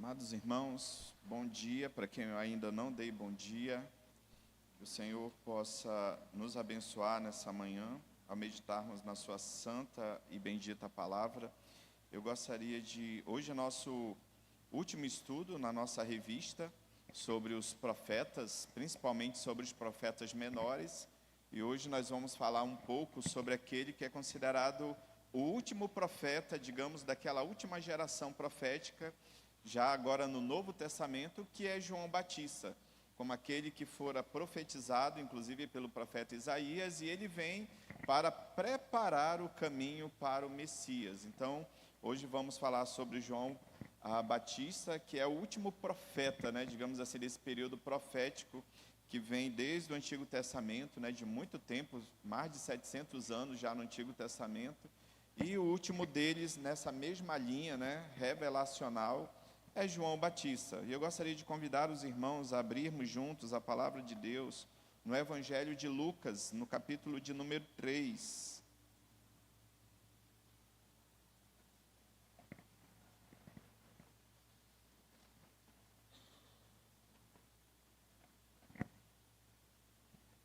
Amados irmãos, bom dia. Para quem eu ainda não dei bom dia, que o Senhor possa nos abençoar nessa manhã, ao meditarmos na sua santa e bendita palavra. Eu gostaria de... Hoje é nosso último estudo na nossa revista sobre os profetas, principalmente sobre os profetas menores. E hoje nós vamos falar um pouco sobre aquele que é considerado o último profeta, digamos, daquela última geração profética, já agora no Novo Testamento, que é João Batista, como aquele que fora profetizado, inclusive pelo profeta Isaías, e ele vem para preparar o caminho para o Messias. Então, hoje vamos falar sobre João Batista, que é o último profeta, digamos assim, desse período profético, que vem desde o Antigo Testamento, de muito tempo, mais de 700 anos já no Antigo Testamento, e o último deles, nessa mesma linha, revelacional, é João Batista. E eu gostaria de convidar os irmãos a abrirmos juntos a palavra de Deus no Evangelho de Lucas, no capítulo de número 3.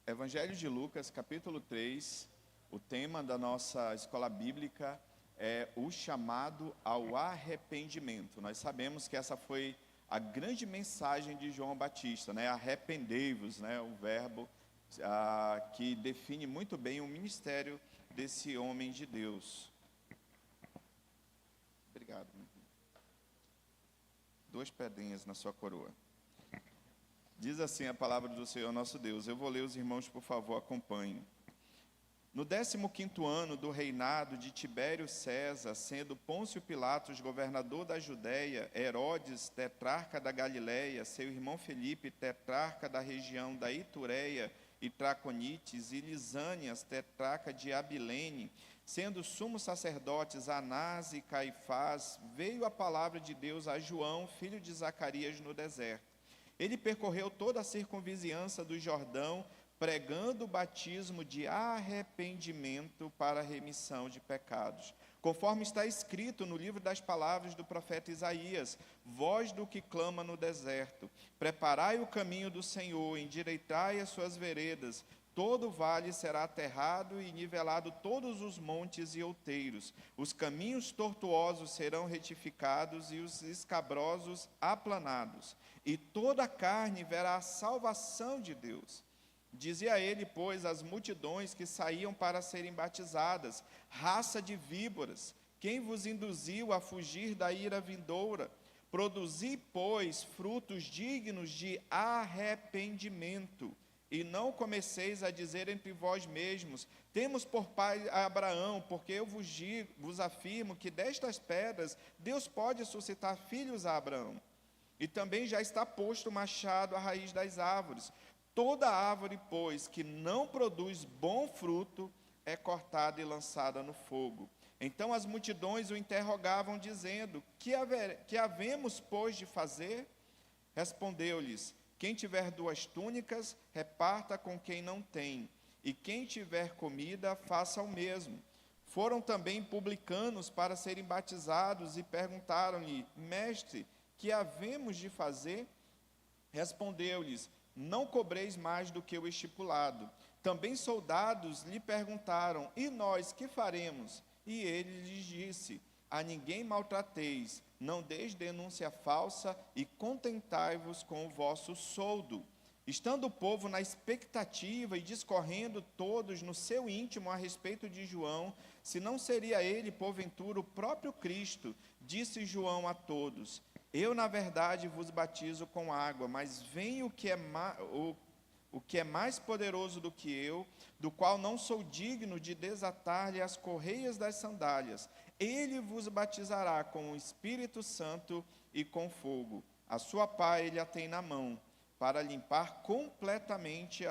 Evangelho de Lucas, capítulo 3, o tema da nossa escola bíblica é o chamado ao arrependimento. Nós sabemos que essa foi a grande mensagem de João Batista, arrependei-vos, o verbo que define muito bem o ministério desse homem de Deus. Obrigado. 2 pedrinhas na sua coroa. Diz assim a palavra do Senhor nosso Deus. Eu vou ler, os irmãos, por favor, acompanhem. No 15º ano do reinado de Tibério César, sendo Pôncio Pilatos governador da Judéia, Herodes, tetrarca da Galiléia, seu irmão Felipe, tetrarca da região da Itureia e Traconites, e Lisânias, tetrarca de Abilene, sendo sumos sacerdotes Anás e Caifás, veio a palavra de Deus a João, filho de Zacarias, no deserto. Ele percorreu toda a circunvizinhança do Jordão, pregando o batismo de arrependimento para a remissão de pecados. Conforme está escrito no livro das palavras do profeta Isaías, voz do que clama no deserto, preparai o caminho do Senhor, endireitai as suas veredas, todo vale será aterrado e nivelado todos os montes e outeiros, os caminhos tortuosos serão retificados e os escabrosos aplanados, e toda a carne verá a salvação de Deus. Dizia ele, pois, às multidões que saíam para serem batizadas: raça de víboras, quem vos induziu a fugir da ira vindoura? Produzi, pois, frutos dignos de arrependimento, e não comeceis a dizer entre vós mesmos: temos por pai Abraão, porque eu vos afirmo que destas pedras Deus pode suscitar filhos a Abraão. E também já está posto o machado à raiz das árvores. Toda árvore, pois, que não produz bom fruto, é cortada e lançada no fogo. Então as multidões o interrogavam, dizendo: que havemos, pois, de fazer? Respondeu-lhes: quem tiver 2 túnicas, reparta com quem não tem, e quem tiver comida, faça o mesmo. Foram também publicanos para serem batizados e perguntaram-lhe: mestre, que havemos de fazer? Respondeu-lhes: não cobreis mais do que o estipulado. Também soldados lhe perguntaram: e nós que faremos? E ele lhes disse: a ninguém maltrateis, não deis denúncia falsa e contentai-vos com o vosso soldo. Estando o povo na expectativa e discorrendo todos no seu íntimo a respeito de João, se não seria ele, porventura, o próprio Cristo, disse João a todos: eu, na verdade, vos batizo com água, mas vem o que é mais poderoso do que eu, do qual não sou digno de desatar-lhe as correias das sandálias. Ele vos batizará com o Espírito Santo e com fogo. A sua pá ele a tem na mão, para limpar completamente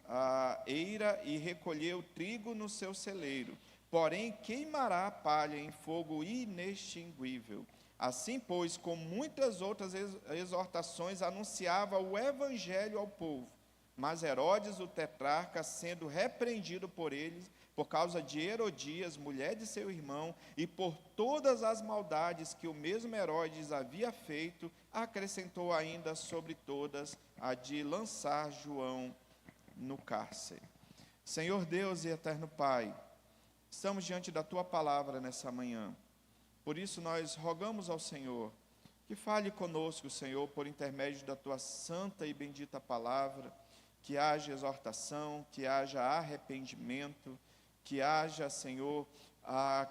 a eira e recolher o trigo no seu celeiro. Porém, queimará a palha em fogo inextinguível. Assim, pois, com muitas outras exortações, anunciava o evangelho ao povo. Mas Herodes, o tetrarca, sendo repreendido por eles, por causa de Herodias, mulher de seu irmão, e por todas as maldades que o mesmo Herodes havia feito, acrescentou ainda sobre todas a de lançar João no cárcere. Senhor Deus e eterno Pai, estamos diante da Tua palavra nessa manhã. Por isso nós rogamos ao Senhor que fale conosco, Senhor, por intermédio da Tua santa e bendita palavra, que haja exortação, que haja arrependimento, que haja, Senhor,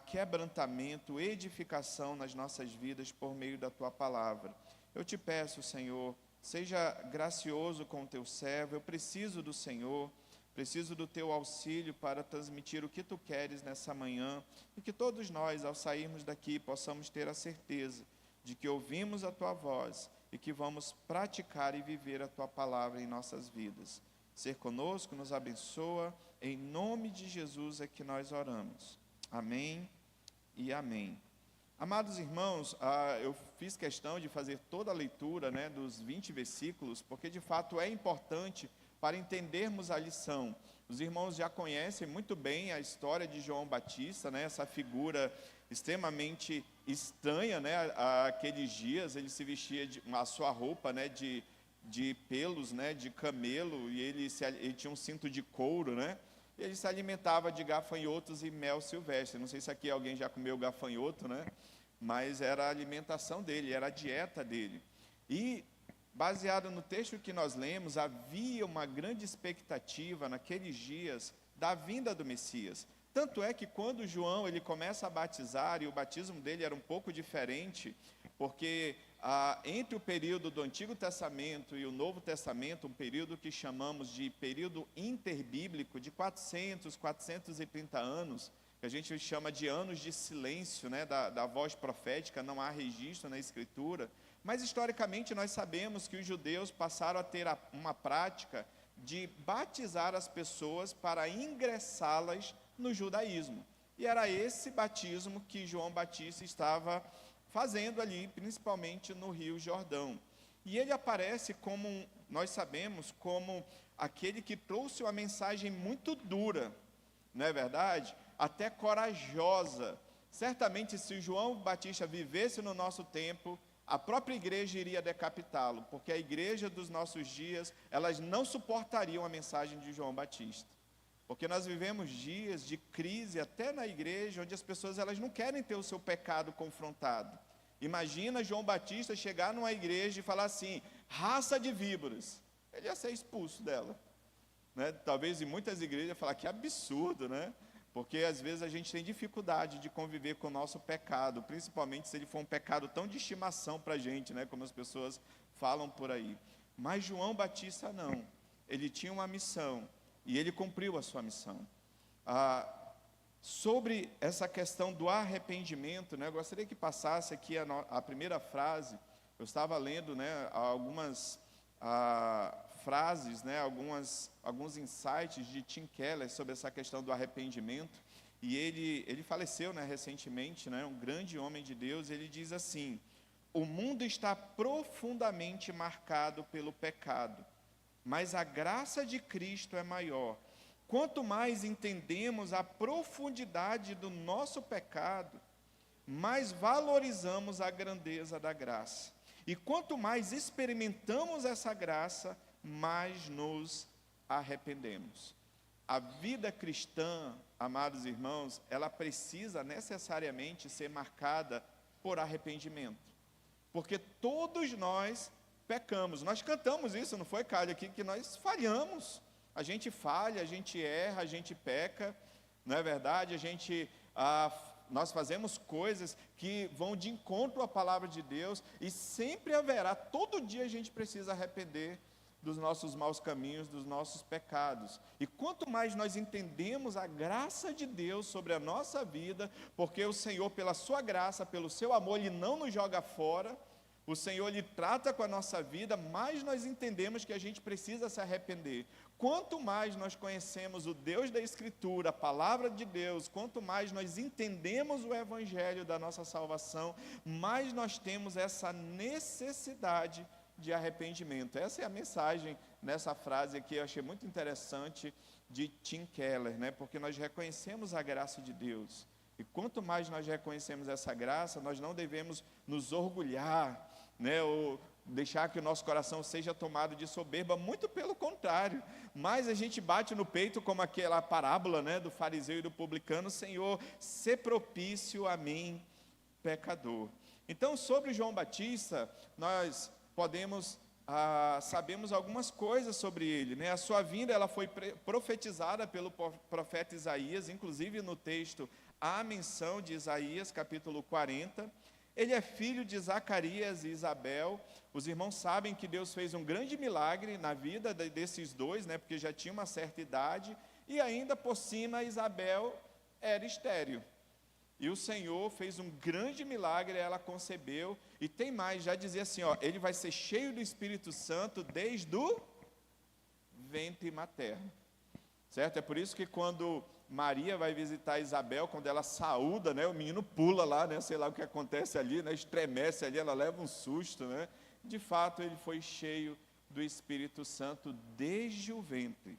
quebrantamento, edificação nas nossas vidas por meio da Tua palavra. Eu te peço, Senhor, seja gracioso com o Teu servo, eu preciso do Senhor, preciso do Teu auxílio para transmitir o que Tu queres nessa manhã, e que todos nós, ao sairmos daqui, possamos ter a certeza de que ouvimos a Tua voz e que vamos praticar e viver a Tua palavra em nossas vidas. Ser conosco, nos abençoa, em nome de Jesus é que nós oramos. Amém e amém. Amados irmãos, eu fiz questão de fazer toda a leitura, dos 20 versículos, porque de fato é importante para entendermos a lição. Os irmãos já conhecem muito bem a história de João Batista, essa figura extremamente estranha, aqueles dias ele se vestia a sua roupa, de pelos, de camelo, e ele tinha um cinto de couro, e ele se alimentava de gafanhotos e mel silvestre. Não sei se aqui alguém já comeu gafanhoto, mas era a alimentação dele, era a dieta dele. E, baseado no texto que nós lemos, havia uma grande expectativa naqueles dias da vinda do Messias. Tanto é que quando João ele começa a batizar, e o batismo dele era um pouco diferente, porque entre o período do Antigo Testamento e o Novo Testamento, um período que chamamos de período interbíblico, de 430 anos, que a gente chama de anos de silêncio, da voz profética, não há registro na Escritura, mas historicamente nós sabemos que os judeus passaram a ter uma prática de batizar as pessoas para ingressá-las no judaísmo. E era esse batismo que João Batista estava fazendo ali, principalmente no Rio Jordão. E ele aparece como, nós sabemos, como aquele que trouxe uma mensagem muito dura, não é verdade? Até corajosa. Certamente, se João Batista vivesse no nosso tempo, a própria igreja iria decapitá-lo, porque a igreja dos nossos dias, elas não suportariam a mensagem de João Batista. Porque nós vivemos dias de crise até na igreja, onde as pessoas elas não querem ter o seu pecado confrontado. Imagina João Batista chegar numa igreja e falar assim, raça de víboras. Ele ia ser expulso dela. Talvez em muitas igrejas falar que absurdo, porque às vezes a gente tem dificuldade de conviver com o nosso pecado, principalmente se ele for um pecado tão de estimação para a gente, como as pessoas falam por aí. Mas João Batista não. Ele tinha uma missão. E ele cumpriu a sua missão. Sobre essa questão do arrependimento, eu gostaria que passasse aqui a primeira frase. Eu estava lendo algumas frases, alguns insights de Tim Keller sobre essa questão do arrependimento. E ele faleceu recentemente, um grande homem de Deus. Ele diz assim: o mundo está profundamente marcado pelo pecado, mas a graça de Cristo é maior. Quanto mais entendemos a profundidade do nosso pecado, mais valorizamos a grandeza da graça. E quanto mais experimentamos essa graça, mais nos arrependemos. A vida cristã, amados irmãos, ela precisa necessariamente ser marcada por arrependimento. Porque todos nós pecamos. Nós cantamos isso, não foi, Cádio, aqui, que nós falhamos. A gente falha, a gente erra, a gente peca, não é verdade? Nós fazemos coisas que vão de encontro à palavra de Deus, e sempre haverá, todo dia a gente precisa arrepender dos nossos maus caminhos, dos nossos pecados. E quanto mais nós entendemos a graça de Deus sobre a nossa vida, porque o Senhor, pela sua graça, pelo seu amor, Ele não nos joga fora, o Senhor, Ele trata com a nossa vida, mais nós entendemos que a gente precisa se arrepender. Quanto mais nós conhecemos o Deus da Escritura, a palavra de Deus, quanto mais nós entendemos o Evangelho da nossa salvação, mais nós temos essa necessidade de arrependimento. Essa é a mensagem nessa frase aqui, eu achei muito interessante, de Tim Keller, né? Porque nós reconhecemos a graça de Deus. E quanto mais nós reconhecemos essa graça, nós não devemos nos orgulhar, né? Ou deixar que o nosso coração seja tomado de soberba, muito pelo contrário. Mas a gente bate no peito, como aquela parábola, né, do fariseu e do publicano: Senhor, sê propício a mim, pecador. Então, sobre João Batista, nós sabemos algumas coisas sobre ele, né? A sua vinda, ela foi profetizada pelo profeta Isaías, inclusive no texto há menção de Isaías, capítulo 40. Ele é filho de Zacarias e Isabel. Os irmãos sabem que Deus fez um grande milagre na vida desses dois, né? Porque já tinha uma certa idade, e ainda por cima Isabel era estéril. E o Senhor fez um grande milagre, ela concebeu. E tem mais, já dizia assim, ó, ele vai ser cheio do Espírito Santo desde o ventre materno. Certo? É por isso que quando Maria vai visitar Isabel, quando ela saúda, né, o menino pula lá, né, sei lá o que acontece ali, né, estremece ali, ela leva um susto, né? De fato, ele foi cheio do Espírito Santo desde o ventre.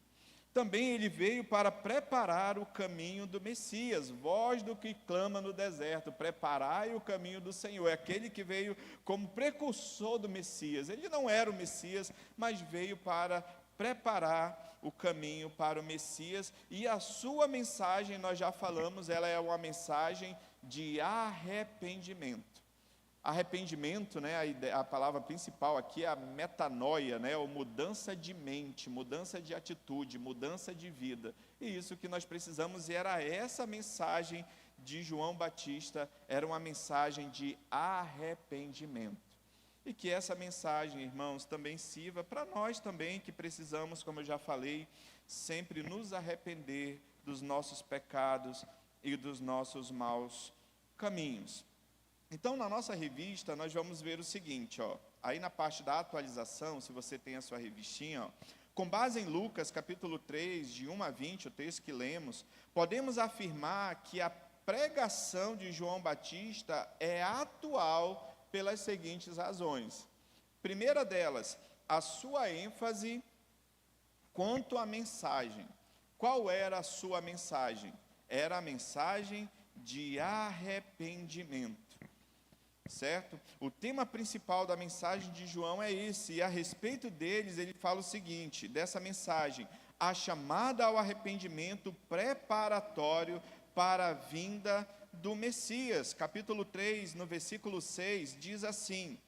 Também ele veio para preparar o caminho do Messias, voz do que clama no deserto, preparai o caminho do Senhor. É aquele que veio como precursor do Messias. Ele não era o Messias, mas veio para preparar o caminho para o Messias. E a sua mensagem, nós já falamos, ela é uma mensagem de arrependimento. Arrependimento, né, a palavra principal aqui é a metanoia, né, ou mudança de mente, mudança de atitude, mudança de vida. E isso que nós precisamos, e era essa mensagem de João Batista, era uma mensagem de arrependimento. E que essa mensagem, irmãos, também sirva para nós também, que precisamos, como eu já falei, sempre nos arrepender dos nossos pecados e dos nossos maus caminhos. Então, na nossa revista, nós vamos ver o seguinte, ó, aí na parte da atualização, se você tem a sua revistinha, ó, com base em Lucas, capítulo 3, de 1 a 20, o texto que lemos, podemos afirmar que a pregação de João Batista é atual pelas seguintes razões. Primeira delas, a sua ênfase quanto à mensagem. Qual era a sua mensagem? Era a mensagem de arrependimento. Certo? O tema principal da mensagem de João é esse, e a respeito deles ele fala o seguinte, dessa mensagem: a chamada ao arrependimento preparatório para a vinda do Messias. Capítulo 3, no versículo 6, diz assim: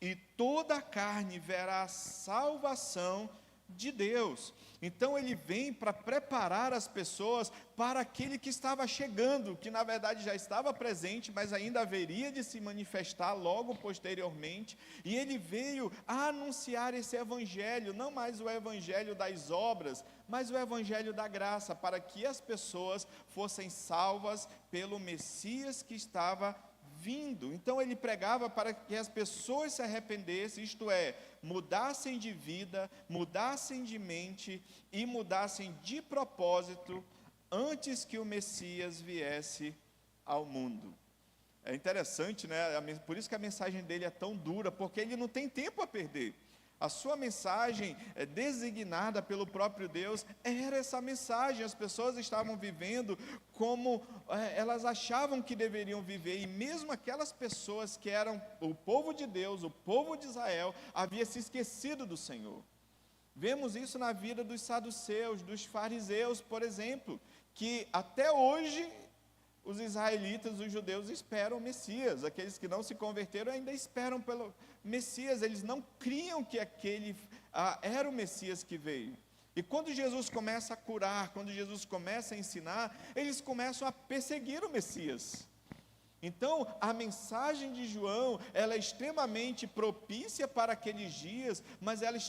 e toda a carne verá a salvação de Deus. Então ele vem para preparar as pessoas para aquele que estava chegando, que na verdade já estava presente, mas ainda haveria de se manifestar logo posteriormente. E ele veio a anunciar esse evangelho, não mais o evangelho das obras, mas o evangelho da graça, para que as pessoas fossem salvas pelo Messias que estava vindo. Então ele pregava para que as pessoas se arrependessem, isto é, mudassem de vida, mudassem de mente e mudassem de propósito antes que o Messias viesse ao mundo. É interessante, né? Por isso que a mensagem dele é tão dura, porque ele não tem tempo a perder. A sua mensagem, designada pelo próprio Deus, era essa mensagem. As pessoas estavam vivendo como elas achavam que deveriam viver, e mesmo aquelas pessoas que eram o povo de Deus, o povo de Israel, havia se esquecido do Senhor. Vemos isso na vida dos saduceus, dos fariseus, por exemplo, que até hoje os israelitas, os judeus esperam o Messias. Aqueles que não se converteram ainda esperam pelo Messias. Eles não criam que aquele era o Messias que veio. E quando Jesus começa a curar, quando Jesus começa a ensinar, eles começam a perseguir o Messias. Então, a mensagem de João, ela é extremamente propícia para aqueles dias, mas ela é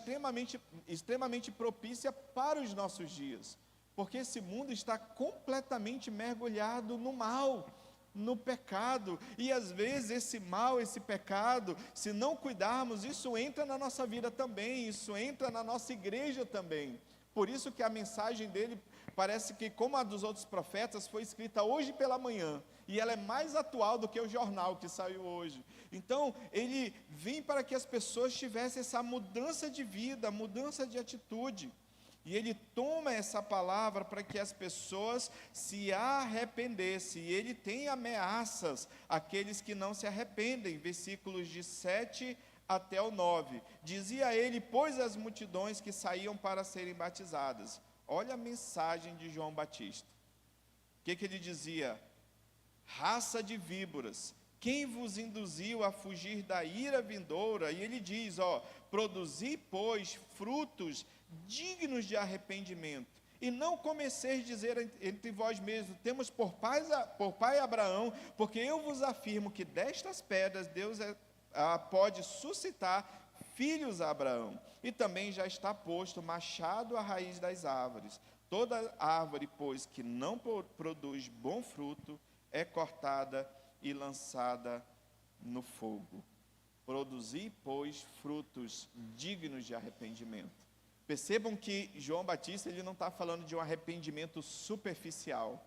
extremamente propícia para os nossos dias. Porque esse mundo está completamente mergulhado no mal, no pecado. E às vezes esse mal, esse pecado, se não cuidarmos, isso entra na nossa vida também, isso entra na nossa igreja também. Por isso que a mensagem dele parece que, como a dos outros profetas, foi escrita hoje pela manhã. e ela é mais atual do que o jornal que saiu hoje. Então, ele vem para que as pessoas tivessem essa mudança de vida, mudança de atitude. E ele toma essa palavra para que as pessoas se arrependessem. E ele tem ameaças àqueles que não se arrependem. Versículos de 7 até o 9. Dizia ele, pois as multidões que saíam para serem batizadas. Olha a mensagem de João Batista. O que ele dizia? Raça de víboras, quem vos induziu a fugir da ira vindoura? E ele diz, produzi, pois, frutos dignos de arrependimento, e não comeceis a dizer entre vós mesmos, temos por pai Abraão, porque eu vos afirmo que destas pedras Deus pode suscitar filhos a Abraão, e também já está posto machado à raiz das árvores. Toda árvore, pois, que não produz bom fruto, é cortada e lançada no fogo. Produzi, pois, frutos dignos de arrependimento. Percebam que João Batista, ele não está falando de um arrependimento superficial.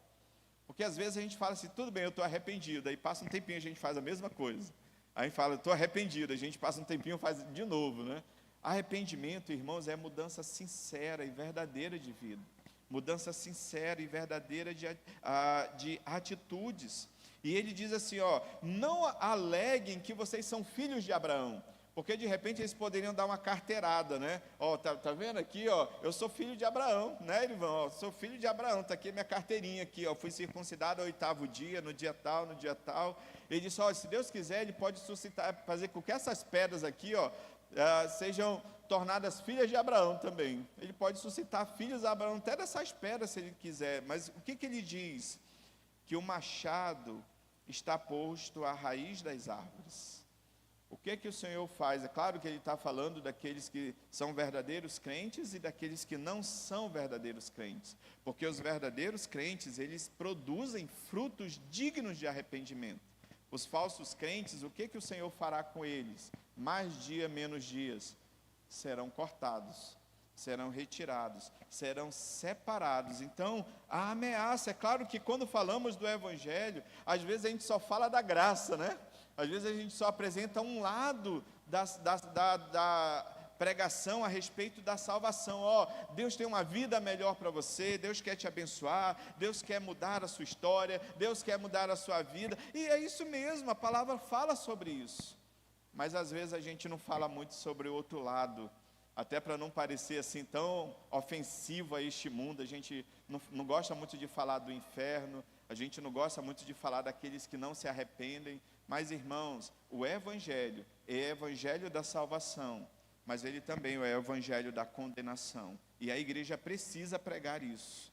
Porque às vezes a gente fala assim, tudo bem, eu estou arrependido. Aí passa um tempinho, a gente faz a mesma coisa. Aí a gente fala, estou arrependido. A gente passa um tempinho e faz de novo, né? Arrependimento, irmãos, é mudança sincera e verdadeira de vida. Mudança sincera e verdadeira de atitudes. E ele diz assim, não aleguem que vocês são filhos de Abraão. Porque de repente eles poderiam dar uma carteirada, né? Tá vendo aqui, eu sou filho de Abraão, né, irmão? Sou filho de Abraão, está aqui minha carteirinha aqui, fui circuncidado ao 8º dia, no dia tal, no dia tal. Ele disse, se Deus quiser, ele pode suscitar, fazer com que essas pedras aqui, sejam tornadas filhas de Abraão também. Ele pode suscitar filhos de Abraão até dessas pedras, se ele quiser. Mas o que ele diz? Que o machado está posto à raiz das árvores. O que o Senhor faz? É claro que ele está falando daqueles que são verdadeiros crentes e daqueles que não são verdadeiros crentes. Porque os verdadeiros crentes, eles produzem frutos dignos de arrependimento. Os falsos crentes, o que o Senhor fará com eles? Mais dia, menos dias, serão cortados, serão retirados, serão separados. Então, a ameaça, é claro que quando falamos do Evangelho, às vezes a gente só fala da graça, né? Às vezes a gente só apresenta um lado da pregação a respeito da salvação. Deus tem uma vida melhor para você, Deus quer te abençoar, Deus quer mudar a sua história, Deus quer mudar a sua vida, e é isso mesmo, a palavra fala sobre isso. Mas às vezes a gente não fala muito sobre o outro lado, até para não parecer assim tão ofensivo a este mundo. A gente não gosta muito de falar do inferno, a gente não gosta muito de falar daqueles que não se arrependem. Mas, irmãos, o Evangelho é o Evangelho da salvação, mas ele também é o Evangelho da condenação. E a igreja precisa pregar isso.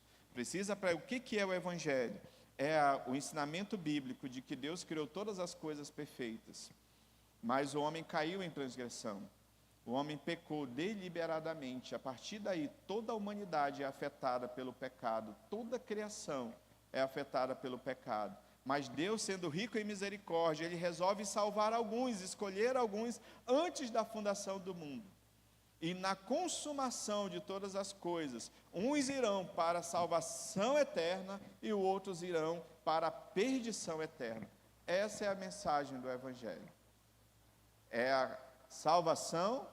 O que é o Evangelho? É o ensinamento bíblico de que Deus criou todas as coisas perfeitas, mas o homem caiu em transgressão. O homem pecou deliberadamente. A partir daí, toda a humanidade é afetada pelo pecado. Toda a criação é afetada pelo pecado. Mas Deus, sendo rico em misericórdia, Ele resolve salvar alguns, escolher alguns antes da fundação do mundo. E na consumação de todas as coisas, uns irão para a salvação eterna e outros irão para a perdição eterna. Essa é a mensagem do Evangelho. É a salvação,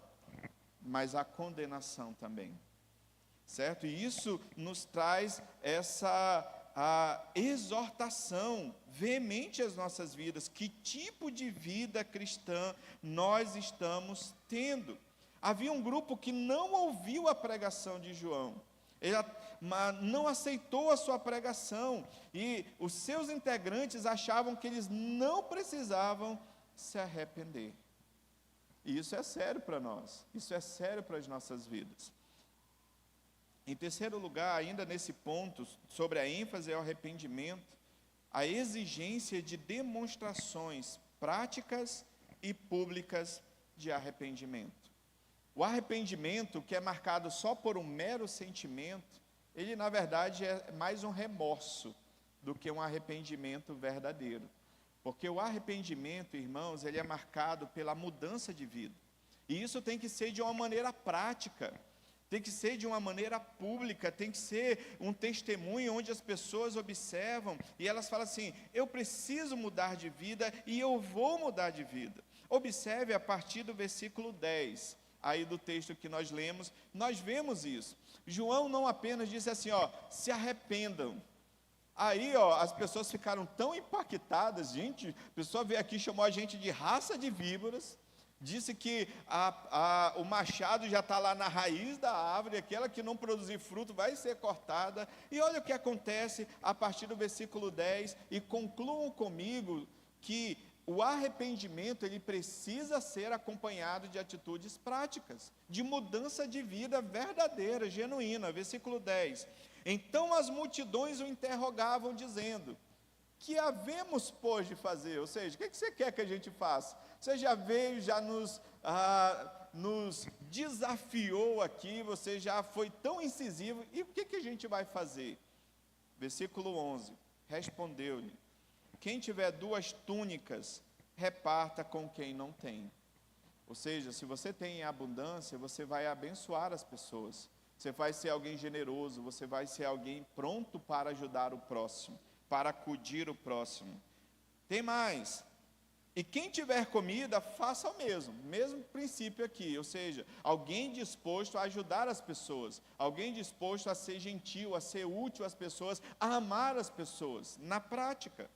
mas a condenação também. Certo? E isso nos traz a exortação veemente às nossas vidas. Que tipo de vida cristã nós estamos tendo? Havia um grupo que não ouviu a pregação de João, ele não aceitou a sua pregação, e os seus integrantes achavam que eles não precisavam se arrepender. E isso é sério para nós, isso é sério para as nossas vidas. Em terceiro lugar, ainda nesse ponto, sobre a ênfase ao arrependimento, a exigência de demonstrações práticas e públicas de arrependimento. O arrependimento, que é marcado só por um mero sentimento, ele na verdade é mais um remorso do que um arrependimento verdadeiro. Porque o arrependimento, irmãos, ele é marcado pela mudança de vida. E isso tem que ser de uma maneira prática. tem que ser de uma maneira pública, tem que ser um testemunho onde as pessoas observam e elas falam assim: eu preciso mudar de vida e eu vou mudar de vida. Observe a partir do versículo 10, aí do texto que nós lemos, nós vemos isso. João não apenas disse assim, se arrependam. Aí, as pessoas ficaram tão impactadas, gente, a pessoa veio aqui e chamou a gente de raça de víboras, disse que o machado já está lá na raiz da árvore, aquela que não produzir fruto vai ser cortada, e olha o que acontece a partir do versículo 10, e concluam comigo que o arrependimento, ele precisa ser acompanhado de atitudes práticas, de mudança de vida verdadeira, genuína. Versículo 10, então as multidões o interrogavam, dizendo, que havemos, pois, de fazer? Ou seja, o que você quer que a gente faça? Você já veio, já nos desafiou aqui, você já foi tão incisivo, e o que a gente vai fazer? Versículo 11, respondeu-lhe, quem tiver 2 túnicas, reparta com quem não tem. Ou seja, se você tem em abundância, você vai abençoar as pessoas, você vai ser alguém generoso, você vai ser alguém pronto para ajudar o próximo, para acudir o próximo. Tem mais, e quem tiver comida, faça o mesmo princípio aqui, ou seja, alguém disposto a ajudar as pessoas, alguém disposto a ser gentil, a ser útil às pessoas, a amar as pessoas, na prática.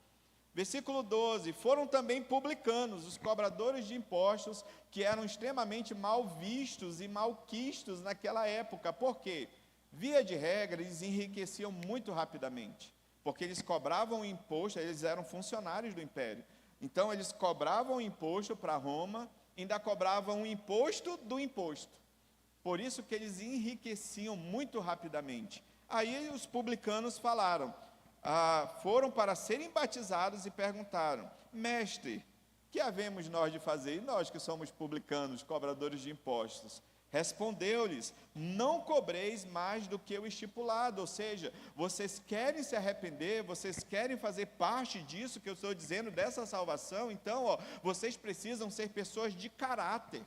Versículo 12, foram também publicanos, os cobradores de impostos, que eram extremamente mal vistos e malquistos naquela época. Por quê? Via de regra, eles enriqueciam muito rapidamente, porque eles cobravam imposto, eles eram funcionários do império. Então, eles cobravam imposto para Roma, ainda cobravam o imposto do imposto. Por isso que eles enriqueciam muito rapidamente. Aí os publicanos falaram, foram para serem batizados e perguntaram, mestre, que havemos nós de fazer? E nós que somos publicanos, cobradores de impostos? Respondeu-lhes, não cobreis mais do que o estipulado, ou seja, vocês querem se arrepender, vocês querem fazer parte disso que eu estou dizendo, dessa salvação, então, vocês precisam ser pessoas de caráter,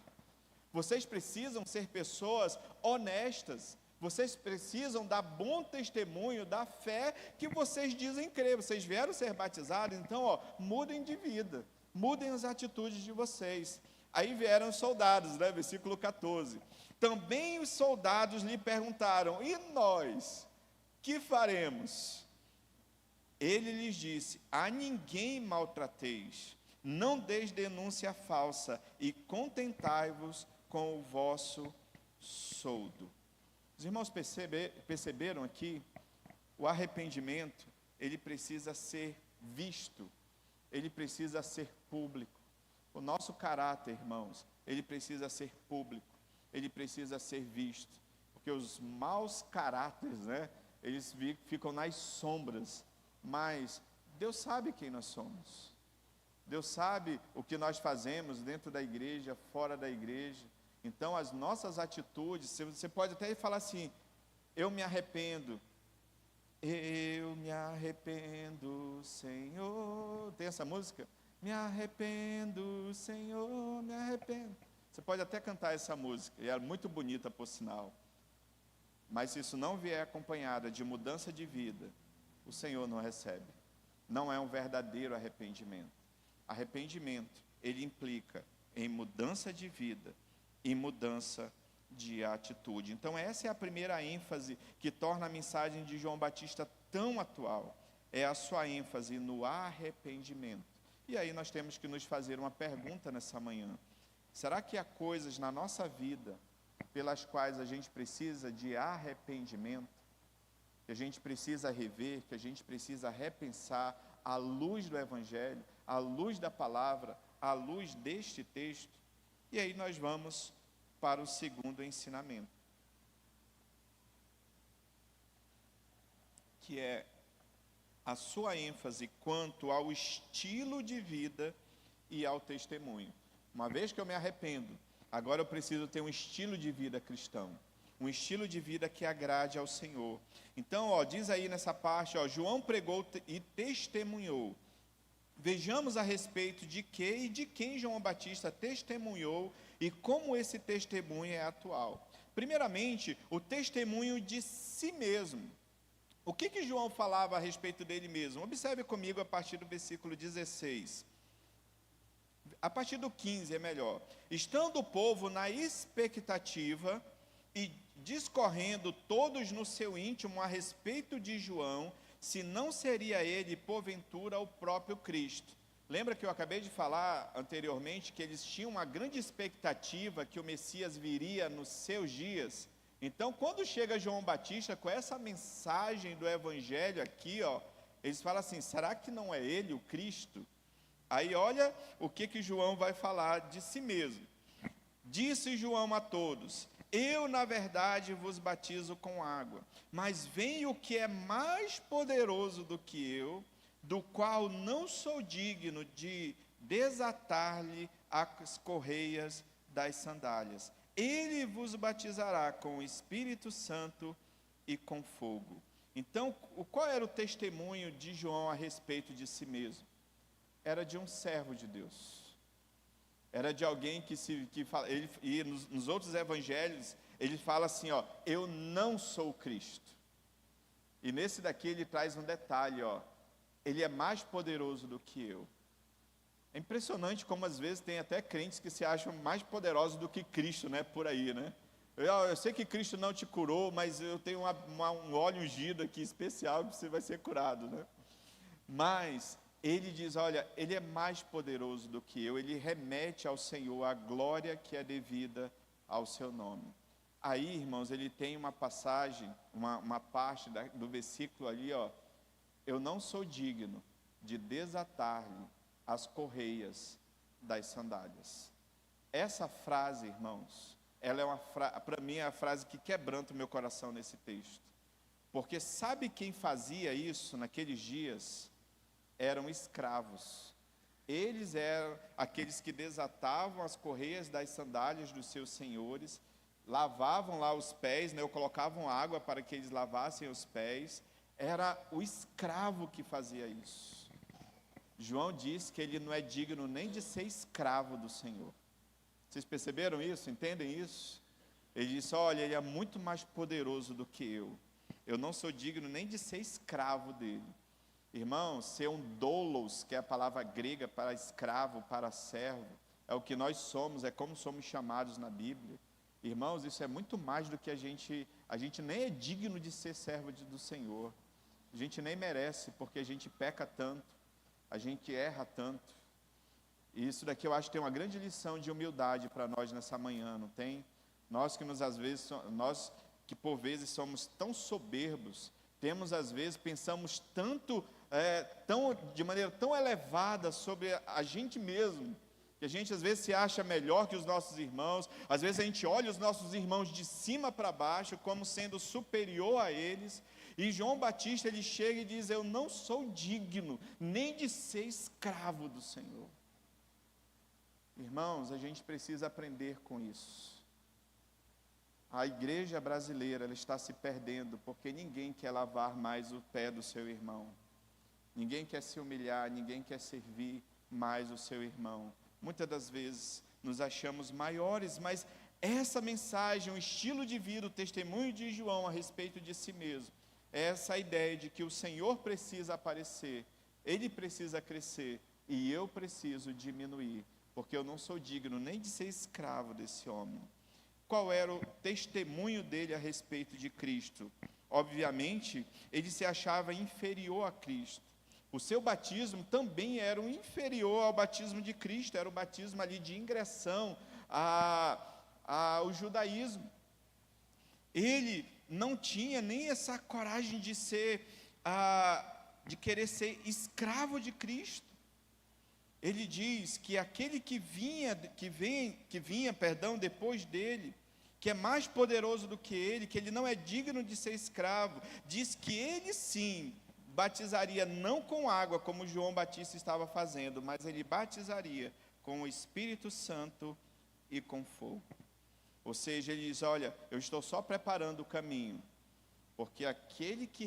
vocês precisam ser pessoas honestas, vocês precisam dar bom testemunho da fé que vocês dizem crer, vocês vieram ser batizados, então, mudem de vida, mudem as atitudes de vocês. Aí vieram os soldados, versículo 14. Também os soldados lhe perguntaram, e nós, que faremos? Ele lhes disse, a ninguém maltrateis, não deis denúncia falsa, e contentai-vos com o vosso soldo. Os irmãos perceberam aqui, o arrependimento, ele precisa ser visto, ele precisa ser público. O nosso caráter, irmãos, ele precisa ser público, ele precisa ser visto, porque os maus caráteres, eles ficam nas sombras, mas Deus sabe quem nós somos, Deus sabe o que nós fazemos dentro da igreja, fora da igreja, então as nossas atitudes, você pode até falar assim, eu me arrependo, Senhor, tem essa música? Me arrependo, Senhor, me arrependo. Você pode até cantar essa música, e é muito bonita por sinal. Mas se isso não vier acompanhada de mudança de vida, o Senhor não recebe. Não é um verdadeiro arrependimento. Arrependimento, ele implica em mudança de vida e mudança de atitude. Então essa é a primeira ênfase que torna a mensagem de João Batista tão atual. É a sua ênfase no arrependimento. E aí nós temos que nos fazer uma pergunta nessa manhã. Será que há coisas na nossa vida pelas quais a gente precisa de arrependimento? Que a gente precisa rever, que a gente precisa repensar à luz do Evangelho, à luz da palavra, à luz deste texto? E aí nós vamos para o segundo ensinamento, que é a sua ênfase quanto ao estilo de vida e ao testemunho. Uma vez que eu me arrependo, agora eu preciso ter um estilo de vida cristão, um estilo de vida que agrade ao Senhor. Então, diz aí nessa parte, João pregou e testemunhou. Vejamos a respeito de que e de quem João Batista testemunhou e como esse testemunho é atual. Primeiramente, o testemunho de si mesmo. O que João falava a respeito dele mesmo? Observe comigo a partir do versículo 16. A partir do 15 é melhor. Estando o povo na expectativa e discorrendo todos no seu íntimo a respeito de João, se não seria ele, porventura, o próprio Cristo. Lembra que eu acabei de falar anteriormente que eles tinham uma grande expectativa que o Messias viria nos seus dias? Então, quando chega João Batista com essa mensagem do Evangelho aqui, eles falam assim, será que não é ele o Cristo? Aí olha o que João vai falar de si mesmo. Disse João a todos, eu na verdade vos batizo com água, mas vem o que é mais poderoso do que eu, do qual não sou digno de desatar-lhe as correias das sandálias. Ele vos batizará com o Espírito Santo e com fogo. Então, qual era o testemunho de João a respeito de si mesmo? Era de um servo de Deus. Era de alguém que fala, e nos outros evangelhos, ele fala assim, eu não sou o Cristo. E nesse daqui ele traz um detalhe, ele é mais poderoso do que eu. É impressionante como às vezes tem até crentes que se acham mais poderosos do que Cristo, né? Por aí, né? Eu sei que Cristo não te curou, mas eu tenho um óleo ungido aqui especial que você vai ser curado, né? Mas ele diz, olha, ele é mais poderoso do que eu, ele remete ao Senhor a glória que é devida ao seu nome. Aí, irmãos, ele tem uma passagem, uma parte do versículo ali, eu não sou digno de desatar-lhe as correias das sandálias. Essa frase, irmãos, ela é para mim é a frase que quebranta o meu coração nesse texto. Porque sabe quem fazia isso naqueles dias? Eram escravos. Eles eram aqueles que desatavam as correias das sandálias dos seus senhores, lavavam lá os pés, ou colocavam água para que eles lavassem os pés. Era o escravo que fazia isso. João diz que ele não é digno nem de ser escravo do Senhor. Vocês perceberam isso? Entendem isso? Ele disse, olha, ele é muito mais poderoso do que eu. Eu não sou digno nem de ser escravo dele. Irmãos, ser um doulos, que é a palavra grega para escravo, para servo, é o que nós somos, é como somos chamados na Bíblia. Irmãos, isso é muito mais do que a gente nem é digno de ser servo do Senhor. A gente nem merece, porque a gente peca tanto, a gente erra tanto. E isso daqui eu acho que tem uma grande lição de humildade para nós nessa manhã, não tem? Nós que por vezes somos tão soberbos, pensamos tanto, de maneira tão elevada sobre a gente mesmo, que a gente às vezes se acha melhor que os nossos irmãos, às vezes a gente olha os nossos irmãos de cima para baixo, como sendo superior a eles, e João Batista, ele chega e diz, eu não sou digno, nem de ser escravo do Senhor. Irmãos, a gente precisa aprender com isso. A igreja brasileira, ela está se perdendo, porque ninguém quer lavar mais o pé do seu irmão. Ninguém quer se humilhar, ninguém quer servir mais o seu irmão. Muitas das vezes nos achamos maiores, mas essa mensagem, o estilo de vida, o testemunho de João a respeito de si mesmo, é essa ideia de que o Senhor precisa aparecer, Ele precisa crescer e eu preciso diminuir, porque eu não sou digno nem de ser escravo desse homem. Qual era o testemunho dele a respeito de Cristo? Obviamente, ele se achava inferior a Cristo. O seu batismo também era um inferior ao batismo de Cristo, era o batismo ali de ingressão ao judaísmo. Ele não tinha nem essa coragem de querer ser escravo de Cristo. Ele diz que aquele que vinha depois dele, que é mais poderoso do que ele não é digno de ser escravo, diz que ele sim batizaria não com água, como João Batista estava fazendo, mas ele batizaria com o Espírito Santo e com fogo. Ou seja, ele diz, olha, eu estou só preparando o caminho, porque aquele que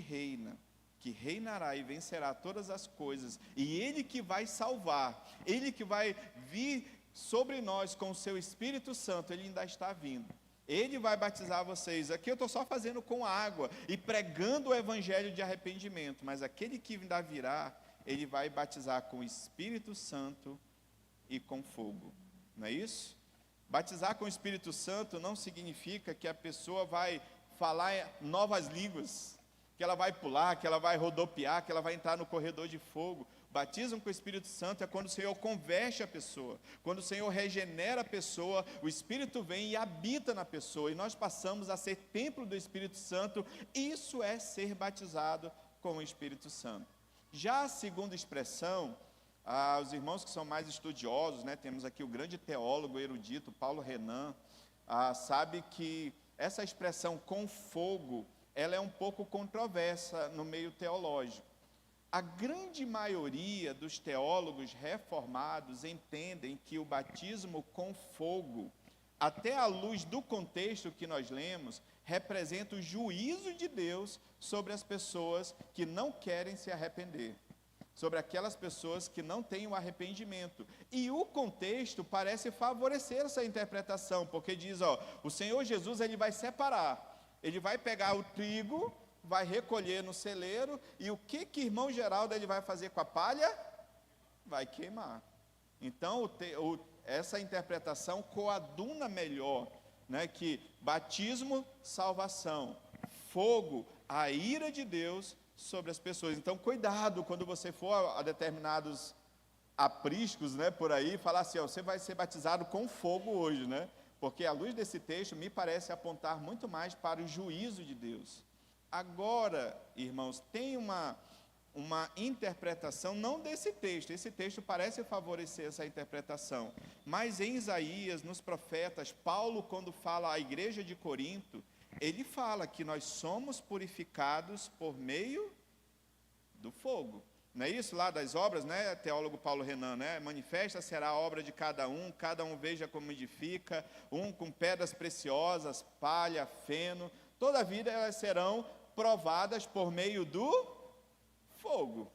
reinará e vencerá todas as coisas, e Ele que vai salvar, Ele que vai vir sobre nós com o seu Espírito Santo, Ele ainda está vindo. Ele vai batizar vocês. Aqui eu estou só fazendo com água e pregando o evangelho de arrependimento. Mas aquele que ainda virá, ele vai batizar com o Espírito Santo e com fogo. Não é isso? Batizar com o Espírito Santo não significa que a pessoa vai falar novas línguas, que ela vai pular, que ela vai rodopiar, que ela vai entrar no corredor de fogo. Batismo com o Espírito Santo é quando o Senhor converte a pessoa, quando o Senhor regenera a pessoa, o Espírito vem e habita na pessoa, e nós passamos a ser templo do Espírito Santo. Isso é ser batizado com o Espírito Santo. Já a segunda expressão, os irmãos que são mais estudiosos, né, temos aqui o grande teólogo erudito, Paulo Renan, sabe que essa expressão com fogo, ela é um pouco controversa no meio teológico. A grande maioria dos teólogos reformados entendem que o batismo com fogo, até à luz do contexto que nós lemos, representa o juízo de Deus sobre as pessoas que não querem se arrepender, sobre aquelas pessoas que não têm o arrependimento. E o contexto parece favorecer essa interpretação, porque diz, o Senhor Jesus, ele vai separar, ele vai pegar o trigo, vai recolher no celeiro, e o que irmão Geraldo ele vai fazer com a palha? Vai queimar. Então, essa interpretação coaduna melhor, né, que batismo, salvação, fogo, a ira de Deus sobre as pessoas. Então, cuidado quando você for a determinados apriscos, né, por aí, falar assim, você vai ser batizado com fogo hoje, né? Porque à luz desse texto, me parece apontar muito mais para o juízo de Deus. Agora, irmãos, tem uma interpretação, não desse texto, esse texto parece favorecer essa interpretação, mas em Isaías, nos profetas, Paulo, quando fala à igreja de Corinto, ele fala que nós somos purificados por meio do fogo. Não é isso lá das obras, né, teólogo Paulo Renan, né? Manifesta será a obra de cada um veja como edifica, um com pedras preciosas, palha, feno, todavia elas serão provadas por meio do fogo.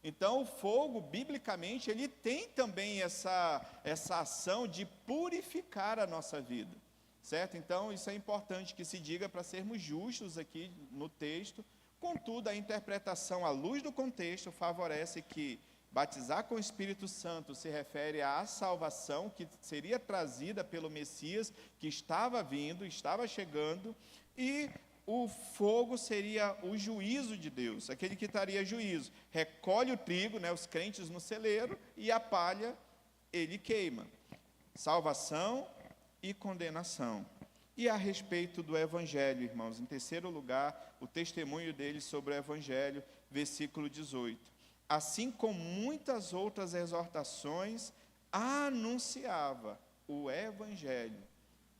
Então, o fogo, biblicamente, ele tem também essa ação de purificar a nossa vida, certo? Então, isso é importante que se diga para sermos justos aqui no texto. Contudo, a interpretação à luz do contexto favorece que batizar com o Espírito Santo se refere à salvação que seria trazida pelo Messias, que estava vindo, estava chegando, e o fogo seria o juízo de Deus, aquele que traria juízo. Recolhe o trigo, né, os crentes no celeiro, e a palha ele queima. Salvação e condenação. E a respeito do Evangelho, irmãos, em terceiro lugar, o testemunho dele sobre o Evangelho, versículo 18. Assim como muitas outras exortações, anunciava o Evangelho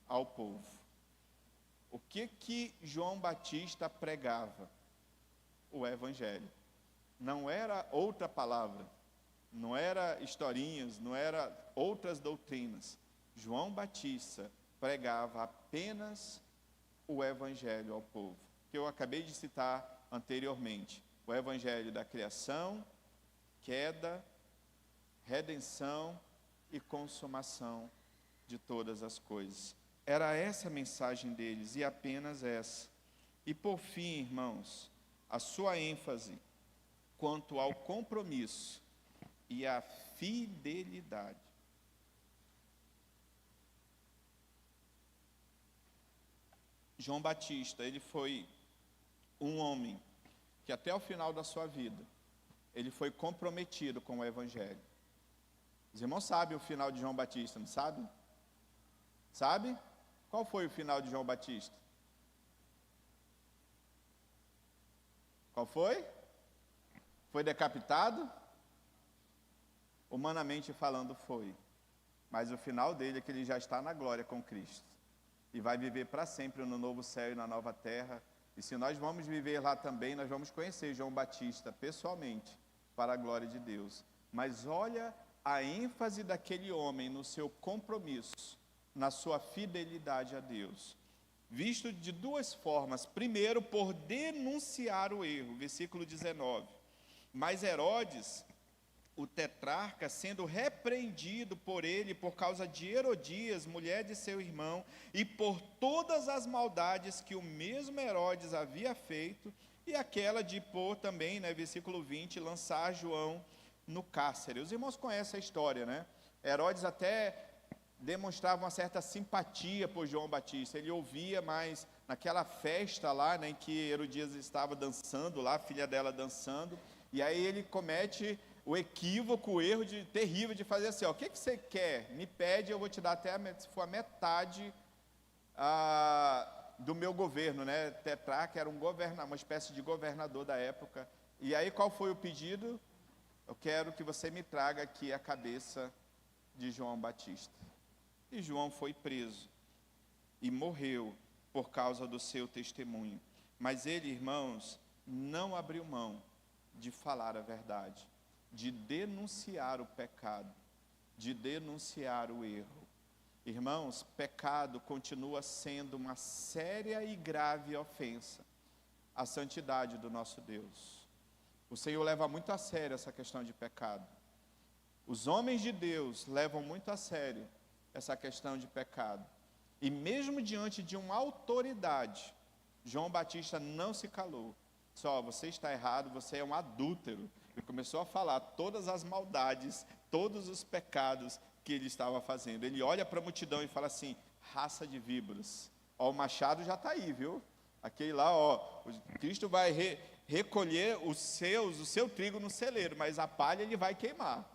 ao povo. O que João Batista pregava? O Evangelho. Não era outra palavra, não era historinhas, não era outras doutrinas. João Batista pregava apenas o Evangelho ao povo, que eu acabei de citar anteriormente. O Evangelho da criação, queda, redenção e consumação de todas as coisas. Era essa a mensagem deles, e apenas essa. E por fim, irmãos, a sua ênfase quanto ao compromisso e à fidelidade. João Batista, ele foi um homem que até o final da sua vida, ele foi comprometido com o Evangelho. Os irmãos sabem o final de João Batista, não sabem? Sabe? Qual foi o final de João Batista? Qual foi? Foi decapitado? Humanamente falando, foi. Mas o final dele é que ele já está na glória com Cristo. E vai viver para sempre no novo céu e na nova terra. E se nós vamos viver lá também, nós vamos conhecer João Batista pessoalmente, para a glória de Deus. Mas olha a ênfase daquele homem no seu compromisso, na sua fidelidade a Deus. Visto de duas formas. Primeiro, por denunciar o erro, versículo 19. Mas Herodes o tetrarca, sendo repreendido por ele por causa de Herodias, mulher de seu irmão, e por todas as maldades que o mesmo Herodes havia feito, e aquela de pôr também, versículo 20, lançar João no cárcere. Os irmãos conhecem a história, né? Herodes até demonstrava uma certa simpatia por João Batista. Ele ouvia, mas naquela festa lá, em que Herodias estava dançando lá, a filha dela dançando, e aí ele comete o equívoco, o erro terrível de fazer assim, o que você quer? Me pede, eu vou te dar até se for a metade do meu governo, né? Tetrarca era uma espécie de governador da época. E aí qual foi o pedido? Eu quero que você me traga aqui a cabeça de João Batista. E João foi preso e morreu por causa do seu testemunho. Mas ele, irmãos, não abriu mão de falar a verdade, de denunciar o pecado, de denunciar o erro. Irmãos, pecado continua sendo uma séria e grave ofensa à santidade do nosso Deus. O Senhor leva muito a sério essa questão de pecado. Os homens de Deus levam muito a sério essa questão de pecado. E mesmo diante de uma autoridade, João Batista não se calou. Só, você está errado, você é um adúltero. Ele começou a falar todas as maldades, todos os pecados que ele estava fazendo. Ele olha para a multidão e fala assim, raça de víboras. O machado já está aí, viu? Aquele lá, Cristo vai recolher o seu trigo no celeiro, mas a palha ele vai queimar.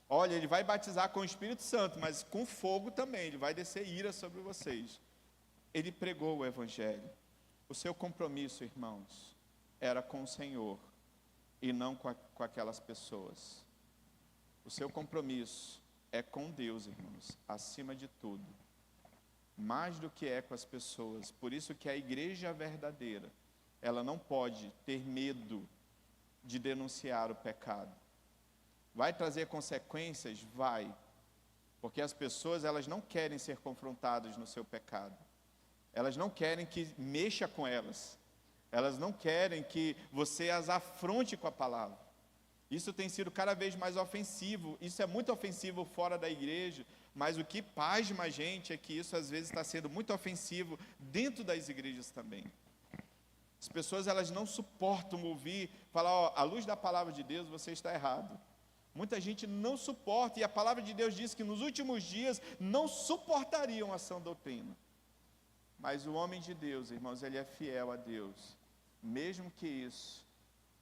Olha, ele vai batizar com o Espírito Santo, mas com fogo também, ele vai descer ira sobre vocês. Ele pregou o Evangelho. O seu compromisso, irmãos, era com o Senhor e não com aquelas pessoas. O seu compromisso é com Deus, irmãos, acima de tudo. Mais do que é com as pessoas. Por isso que a igreja verdadeira, ela não pode ter medo de denunciar o pecado. Vai trazer consequências? Vai. Porque as pessoas, elas não querem ser confrontadas no seu pecado. Elas não querem que mexa com elas. Elas não querem que você as afronte com a palavra. Isso tem sido cada vez mais ofensivo. Isso é muito ofensivo fora da igreja. Mas o que pasma a gente é que isso às vezes está sendo muito ofensivo dentro das igrejas também. As pessoas, elas não suportam ouvir, falar, à luz da palavra de Deus, você está errado. Muita gente não suporta, e a palavra de Deus diz que nos últimos dias não suportariam a sã doutrina. Mas o homem de Deus, irmãos, ele é fiel a Deus, mesmo que isso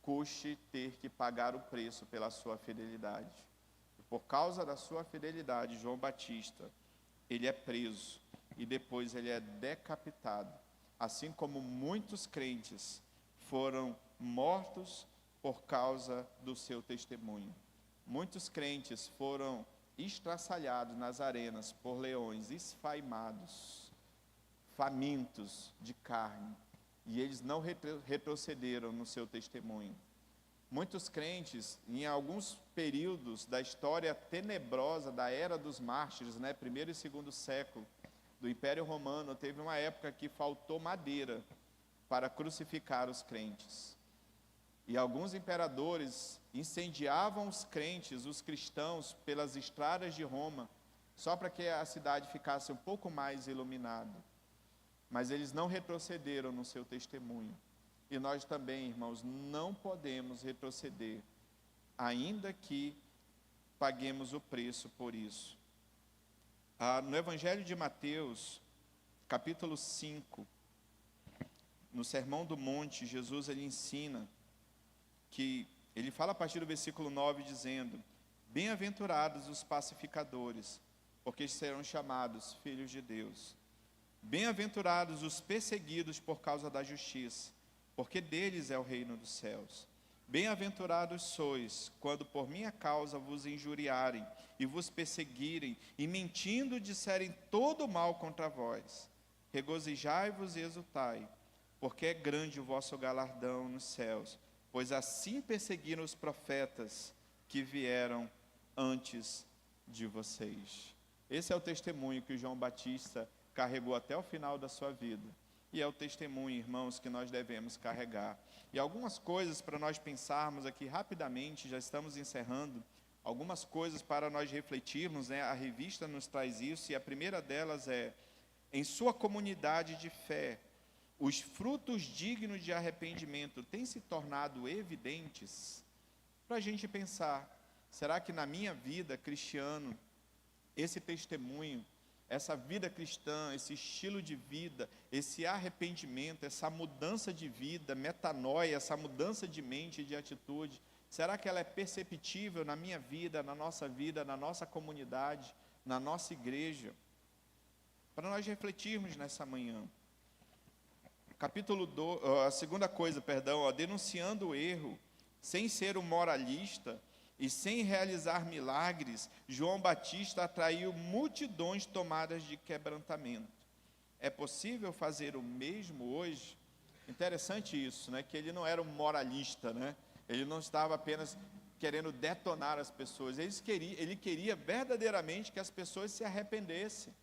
custe ter que pagar o preço pela sua fidelidade. E por causa da sua fidelidade, João Batista, ele é preso e depois ele é decapitado, assim como muitos crentes foram mortos por causa do seu testemunho. Muitos crentes foram estraçalhados nas arenas por leões, esfaimados, famintos de carne, e eles não retrocederam no seu testemunho. Muitos crentes, em alguns períodos da história tenebrosa da era dos mártires, primeiro e segundo século do Império Romano, teve uma época que faltou madeira para crucificar os crentes. E alguns imperadores incendiavam os crentes, os cristãos, pelas estradas de Roma, só para que a cidade ficasse um pouco mais iluminada. Mas eles não retrocederam no seu testemunho. E nós também, irmãos, não podemos retroceder, ainda que paguemos o preço por isso. No Evangelho de Mateus, capítulo 5, no Sermão do Monte, Jesus ele ensina que ele fala a partir do versículo 9, dizendo: bem-aventurados os pacificadores, porque serão chamados filhos de Deus. Bem-aventurados os perseguidos por causa da justiça, porque deles é o reino dos céus. Bem-aventurados sois, quando por minha causa vos injuriarem e vos perseguirem, e mentindo disserem todo mal contra vós. Regozijai-vos e exultai, porque é grande o vosso galardão nos céus, pois assim perseguiram os profetas que vieram antes de vocês. Esse é o testemunho que João Batista carregou até o final da sua vida. E é o testemunho, irmãos, que nós devemos carregar. E algumas coisas para nós pensarmos aqui rapidamente, já estamos encerrando. algumas coisas para nós refletirmos, né? A revista nos traz isso, e a primeira delas é: em sua comunidade de fé, os frutos dignos de arrependimento têm se tornado evidentes? Para a gente pensar, será que na minha vida cristiano, esse testemunho, essa vida cristã, esse estilo de vida, esse arrependimento, essa mudança de vida, metanoia, essa mudança de mente e de atitude, será que ela é perceptível na minha vida, na nossa comunidade, na nossa igreja? Para nós refletirmos nessa manhã. A segunda coisa, denunciando o erro, sem ser um moralista e sem realizar milagres, João Batista atraiu multidões tomadas de quebrantamento. É possível fazer o mesmo hoje? Interessante isso, né? Que ele não era um moralista, né? Ele não estava apenas querendo detonar as pessoas, ele queria verdadeiramente que as pessoas se arrependessem.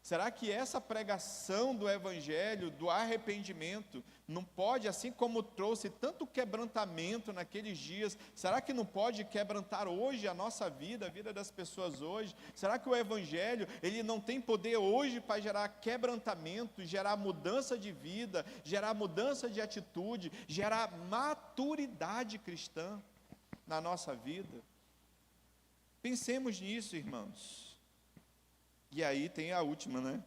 Será que essa pregação do Evangelho, do arrependimento, não pode, assim como trouxe tanto quebrantamento naqueles dias, será que não pode quebrantar hoje a nossa vida, a vida das pessoas hoje? Será que o Evangelho, ele não tem poder hoje para gerar quebrantamento, gerar mudança de vida, gerar mudança de atitude, gerar maturidade cristã na nossa vida? Pensemos nisso, irmãos. E aí tem a última, né?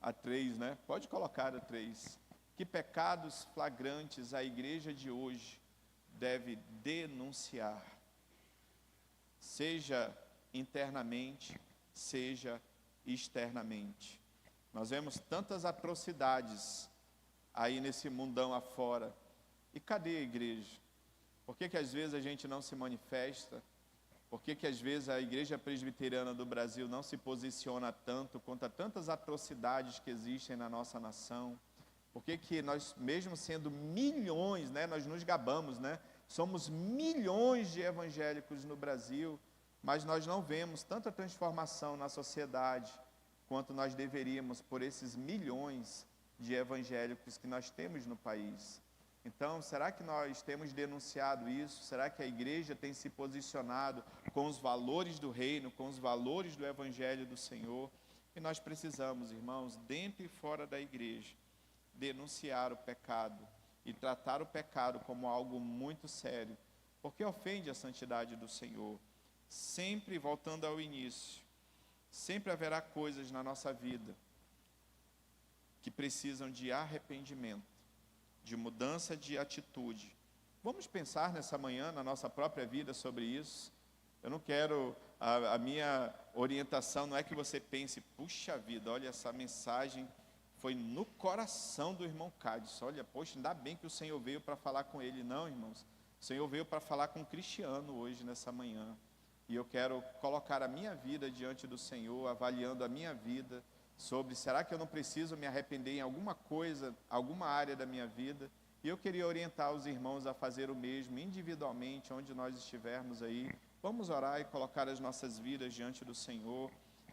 A 3, né? Pode colocar a 3. Que pecados flagrantes a igreja de hoje deve denunciar, seja internamente, seja externamente. Nós vemos tantas atrocidades aí nesse mundão afora. E cadê a igreja? Por que às vezes a gente não se manifesta? Por que às vezes a igreja presbiteriana do Brasil não se posiciona tanto contra tantas atrocidades que existem na nossa nação? Por que nós, mesmo sendo milhões, né, nós nos gabamos, né? Somos milhões de evangélicos no Brasil, mas nós não vemos tanta transformação na sociedade quanto nós deveríamos por esses milhões de evangélicos que nós temos no país. Então, será que nós temos denunciado isso? Será que a igreja tem se posicionado com os valores do reino, com os valores do Evangelho do Senhor? E nós precisamos, irmãos, dentro e fora da igreja, denunciar o pecado e tratar o pecado como algo muito sério, porque ofende a santidade do Senhor. Sempre, voltando ao início, sempre haverá coisas na nossa vida que precisam de arrependimento, de mudança de atitude. Vamos pensar nessa manhã, na nossa própria vida, sobre isso. Eu não quero, a minha orientação não é que você pense, puxa vida, olha, essa mensagem foi no coração do irmão Cádiz. Olha, poxa, ainda bem que o Senhor veio para falar com ele. Não, irmãos, o Senhor veio para falar com um cristiano hoje, nessa manhã. E eu quero colocar a minha vida diante do Senhor, avaliando a minha vida, sobre será que eu não preciso me arrepender em alguma coisa, alguma área da minha vida? E eu queria orientar os irmãos a fazer o mesmo, individualmente, onde nós estivermos aí. Vamos orar e colocar as nossas vidas diante do Senhor,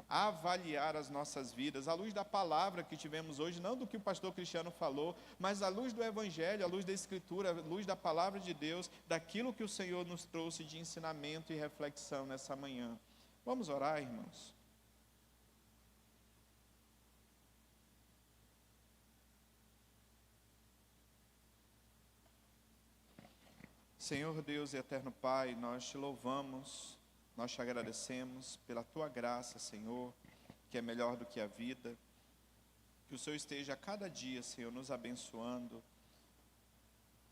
avaliar as nossas vidas, à luz da palavra que tivemos hoje, não do que o pastor Cristiano falou, mas à luz do Evangelho, à luz da Escritura, à luz da palavra de Deus, daquilo que o Senhor nos trouxe de ensinamento e reflexão nessa manhã. Vamos orar, irmãos? Senhor Deus e eterno Pai, nós te louvamos, nós te agradecemos pela tua graça, Senhor, que é melhor do que a vida. Que o Senhor esteja a cada dia, Senhor, nos abençoando,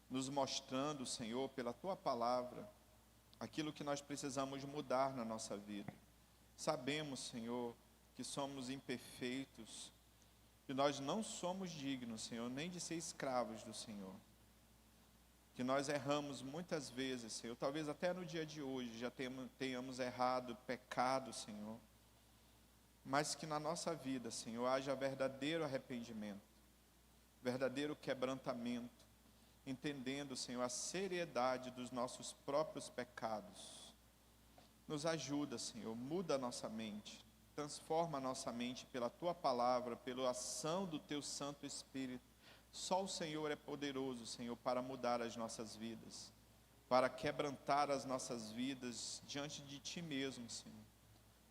nos mostrando, Senhor, pela tua palavra, aquilo que nós precisamos mudar na nossa vida. Sabemos, Senhor, que somos imperfeitos, que nós não somos dignos, Senhor, nem de ser escravos do Senhor. Que nós erramos muitas vezes, Senhor, talvez até no dia de hoje já tenhamos errado, pecado, Senhor, mas que na nossa vida, Senhor, haja verdadeiro arrependimento, verdadeiro quebrantamento, entendendo, Senhor, a seriedade dos nossos próprios pecados. Nos ajuda, Senhor, muda a nossa mente, transforma a nossa mente pela Tua palavra, pela ação do Teu Santo Espírito. Só o Senhor é poderoso, Senhor, para mudar as nossas vidas. para quebrantar as nossas vidas diante de Ti mesmo, Senhor.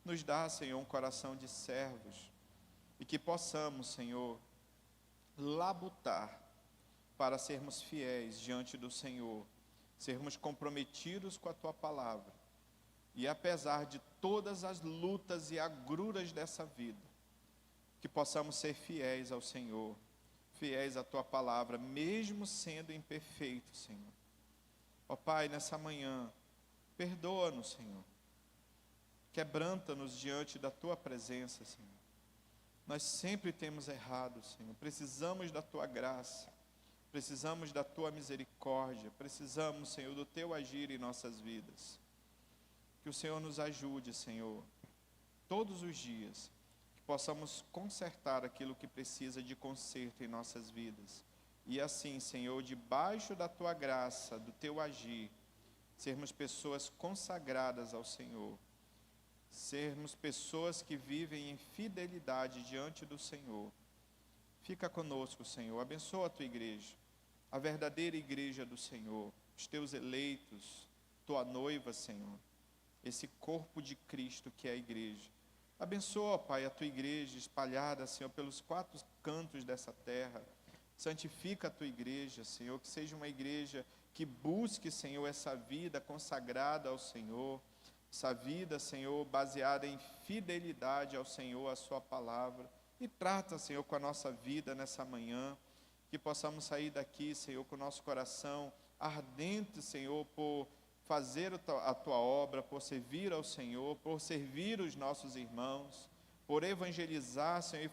Nos dá, Senhor, um coração de servos e que possamos, Senhor, labutar para sermos fiéis diante do Senhor, sermos comprometidos com a Tua palavra e, apesar de todas as lutas e agruras dessa vida, que possamos ser fiéis ao Senhor, fiéis à Tua palavra, mesmo sendo imperfeitos, Senhor. Ó Pai, nessa manhã, perdoa-nos, Senhor. Quebranta-nos diante da Tua presença, Senhor. Nós sempre temos errado, Senhor. Precisamos da Tua graça. Precisamos da Tua misericórdia. Precisamos, Senhor, do Teu agir em nossas vidas. Que o Senhor nos ajude, Senhor, todos os dias, que possamos consertar aquilo que precisa de conserto em nossas vidas. E assim, Senhor, debaixo da Tua graça, do Teu agir, sermos pessoas consagradas ao Senhor. Sermos pessoas que vivem em fidelidade diante do Senhor. Fica conosco, Senhor. Abençoa a Tua igreja, a verdadeira igreja do Senhor, os Teus eleitos, Tua noiva, Senhor, esse corpo de Cristo que é a igreja. Abençoa, Pai, a Tua igreja espalhada, Senhor, pelos 4 cantos dessa terra. Santifica a Tua igreja, Senhor, que seja uma igreja que busque, Senhor, essa vida consagrada ao Senhor, essa vida, Senhor, baseada em fidelidade ao Senhor, à Sua palavra. E trata, Senhor, com a nossa vida nessa manhã, que possamos sair daqui, Senhor, com o nosso coração ardente, Senhor, por fazer a Tua obra, por servir ao Senhor, por servir os nossos irmãos, por evangelizar, Senhor, e